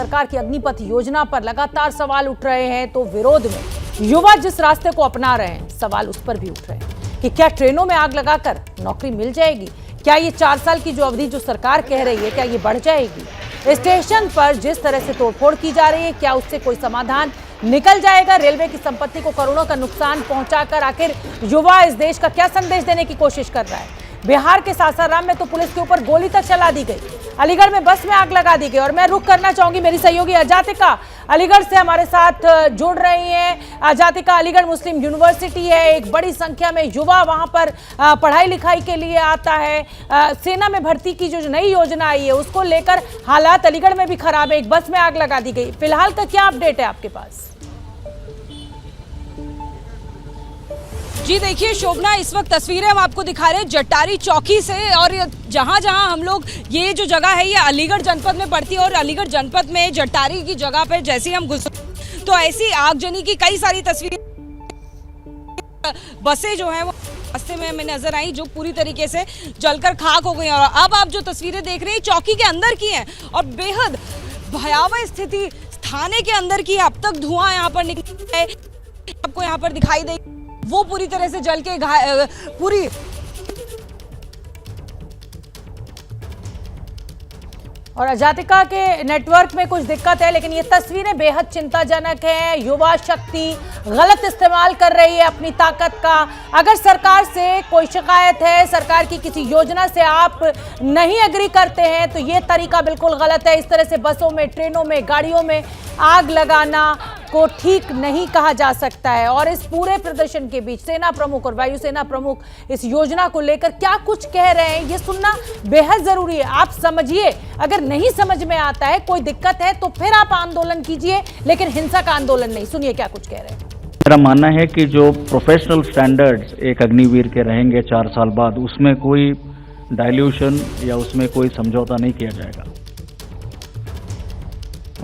सरकार की अग्निपथ योजना पर लगातार सवाल उठ रहे हैं, तो विरोध में युवा जिस रास्ते को अपना रहे हैं, सवाल उस पर भी उठ रहे हैं कि क्या ट्रेनों में आग लगाकर नौकरी मिल जाएगी? क्या ये 4 साल की जो अवधि जो सरकार कह रही है, क्या ये बढ़ जाएगी? स्टेशन पर जिस तरह से तोड़फोड़ की जा रही है, क्या उससे कोई समाधान निकल जाएगा? रेलवे की संपत्ति को करोड़ों का नुकसान पहुंचाकर आखिर युवा इस देश का क्या संदेश देने की कोशिश कर रहा है? बिहार के सासाराम में तो पुलिस के ऊपर गोली तक चला दी गई, अलीगढ़ में बस में आग लगा दी गई। और मैं रुक करना चाहूंगी, मेरी सहयोगी अजातिका अलीगढ़ से हमारे साथ जुड़ रही हैं। अजातिका, अलीगढ़ मुस्लिम यूनिवर्सिटी है, एक बड़ी संख्या में युवा वहां पर पढ़ाई लिखाई के लिए आता है। सेना में भर्ती की जो नई योजना आई है उसको लेकर हालात अलीगढ़ में भी खराब है, एक बस में आग लगा दी गई। फिलहाल का क्या अपडेट है आपके पास? जी देखिए शोभना, इस वक्त तस्वीरें हम आपको दिखा रहे हैं जटारी चौकी से, और जहां जहां हम लोग, ये जो जगह है ये अलीगढ़ जनपद में पड़ती है, और अलीगढ़ जनपद में जटारी की जगह पर जैसे हम घुसे तो ऐसी आगजनी की कई सारी तस्वीरें, बसें जो है वो रास्ते में हमें नजर आई जो पूरी तरीके से जलकर खाक हो गई। और अब आप जो तस्वीरें देख रहे हैं चौकी के अंदर की हैं और बेहद भयावह स्थिति थाने के अंदर की है। अब तक धुआं यहाँ पर निकला है, आपको यहाँ पर दिखाई दे, वो पूरी तरह से जल के पूरी और अजातिका के नेटवर्क में कुछ दिक्कत है, लेकिन ये तस्वीरें बेहद चिंताजनक हैं। युवा शक्ति गलत इस्तेमाल कर रही है अपनी ताकत का। अगर सरकार से कोई शिकायत है, सरकार की किसी योजना से आप नहीं एग्री करते हैं, तो ये तरीका बिल्कुल गलत है। इस तरह से बसों में, ट्रेनों में, गाड़ियों में आग लगाना को ठीक नहीं कहा जा सकता है। और इस पूरे प्रदर्शन के बीच सेना प्रमुख और वायुसेना प्रमुख इस योजना को लेकर क्या कुछ कह रहे हैं, ये सुनना बेहद जरूरी है। आप समझिए, अगर नहीं समझ में आता है, कोई दिक्कत है, तो फिर आप आंदोलन कीजिए, लेकिन हिंसा का आंदोलन नहीं। सुनिए क्या कुछ कह रहे हैं। मेरा मानना है कि जो प्रोफेशनल स्टैंडर्ड्स एक अग्निवीर के रहेंगे 4 साल बाद, उसमें कोई डाइल्यूशन या उसमें कोई समझौता नहीं किया जाएगा।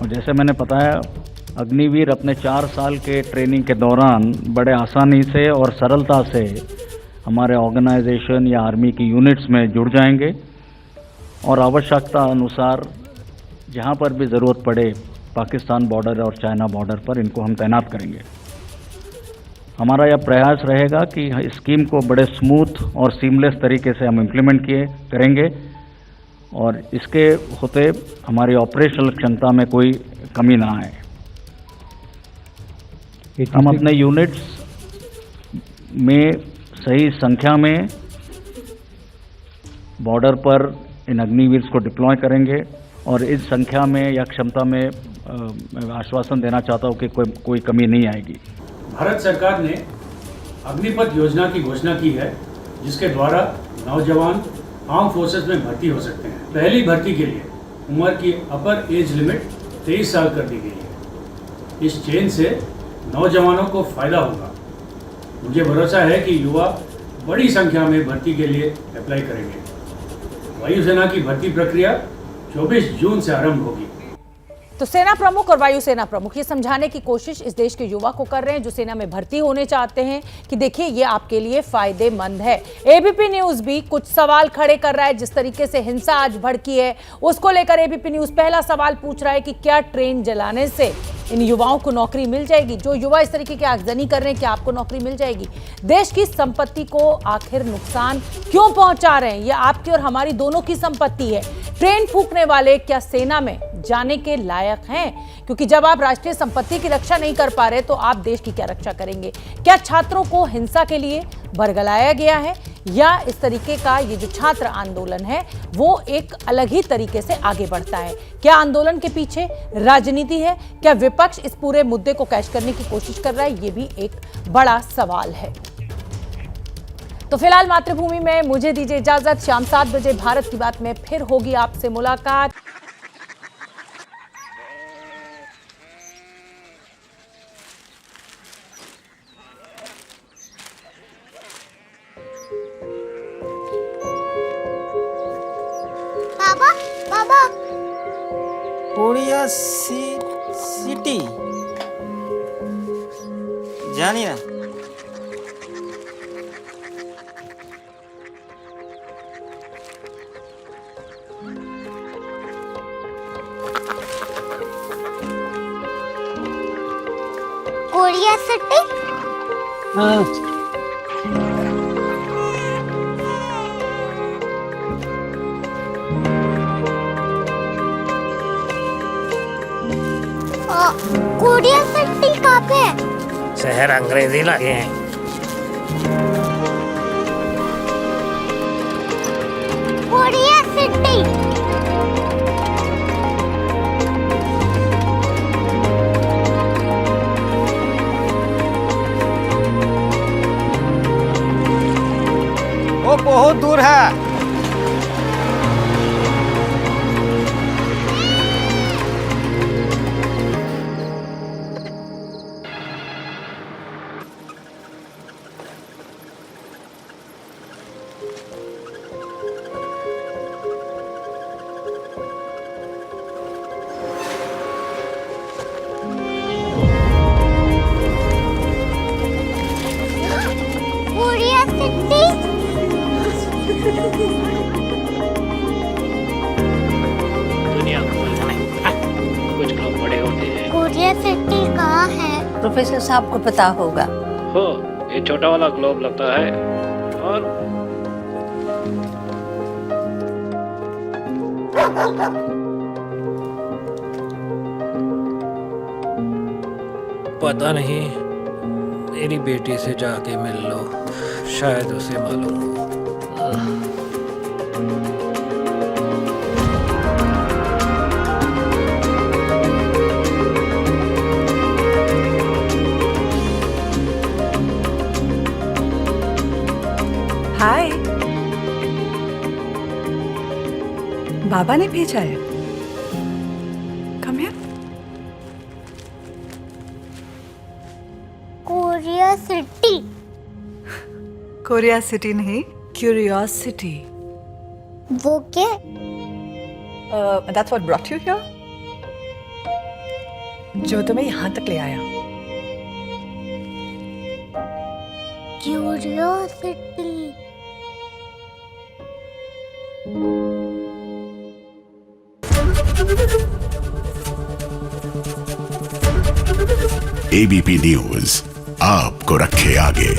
और जैसे मैंने बताया, अग्निवीर अपने 4 साल के ट्रेनिंग के दौरान बड़े आसानी से और सरलता से हमारे ऑर्गेनाइजेशन या आर्मी की यूनिट्स में जुड़ जाएंगे और आवश्यकता अनुसार जहां पर भी ज़रूरत पड़े पाकिस्तान बॉर्डर और चाइना बॉर्डर पर इनको हम तैनात करेंगे। हमारा यह प्रयास रहेगा कि इस स्कीम को बड़े स्मूथ और सीमलेस तरीके से हम इम्प्लीमेंट करेंगे और इसके होते हमारी ऑपरेशनल क्षमता में कोई कमी ना आए। हम अपने यूनिट्स में सही संख्या में बॉर्डर पर इन अग्निवीर्स को डिप्लॉय करेंगे और इस संख्या में या क्षमता में आश्वासन देना चाहता हूँ कि कोई कमी नहीं आएगी। भारत सरकार ने अग्निपथ योजना की घोषणा की है, जिसके द्वारा नौजवान आर्म फोर्सेस में भर्ती हो सकते हैं। पहली भर्ती के लिए उम्र की अपर एज लिमिट 23 साल कर दी गई है। इस चेंज से नौजवानों को फायदा होगा। मुझे भरोसा है कि युवा बड़ी संख्या में भर्ती के लिए अप्लाई करेंगे। वायुसेना की भर्ती प्रक्रिया 24 जून से आरंभ होगी। तो सेना प्रमुख और वायुसेना प्रमुख ये समझाने की कोशिश इस देश के युवा को कर रहे हैं जो सेना में भर्ती होने चाहते हैं कि देखिए ये आपके लिए फायदेमंद है। एबीपी न्यूज भी कुछ सवाल खड़े कर रहा है। जिस तरीके से हिंसा आज भड़की है उसको लेकर एबीपी न्यूज पहला सवाल पूछ रहा है कि क्या ट्रेन जलाने से इन युवाओं को नौकरी मिल जाएगी? जो युवा इस तरीके की आगजनी कर रहे हैं, क्या आपको नौकरी मिल जाएगी? देश की संपत्ति को आखिर नुकसान क्यों पहुंचा रहे हैं? ये आपकी और हमारी दोनों की संपत्ति है। ट्रेन फूंकने वाले क्या सेना में जाने के लायक हैं? क्योंकि जब आप राष्ट्रीय संपत्ति की रक्षा नहीं कर पा रहे तो आप देश की क्या रक्षा करेंगे? क्या छात्रों को हिंसा के लिए बरगलाया गया है या इस तरीके का ये जो छात्र आंदोलन है वो एक अलग ही तरीके से आगे बढ़ता है? क्या आंदोलन के पीछे राजनीति है? क्या विपक्ष इस पूरे मुद्दे को कैश करने की कोशिश कर रहा है? ये भी एक बड़ा सवाल है। तो फिलहाल मातृभूमि में मुझे दीजिए इजाजत। शाम 7 बजे भारत की बात में फिर होगी आपसे मुलाकात। बाबा बाबा कोरिया सिटी जानी ना कोरिया सिटी। कोरिया सिटी कहाँ पे है? शहर अंग्रेजी लगे हैं। Korea city. वो बहुत दूर है। Korea city. दुनिया को नहीं, कुछ लोग बड़े होते हैं। कोरिया सिटी कहाँ है? प्रोफेसर साहब को पता होगा। हो, ये छोटा वाला ग्लोब लगता है और पता नहीं, मेरी बेटी से जाके मिल लो, शायद उसे मालूम हो। हाय, बाबा ने भेजा है। Come here. Korea city. Korea city नहीं, क्यूरियोसिटी। वो क्या? That's what brought you here. जो तुम्हें यहाँ तक ले आया। क्यूरियोसिटी। एबीपी न्यूज आपको रखे आगे।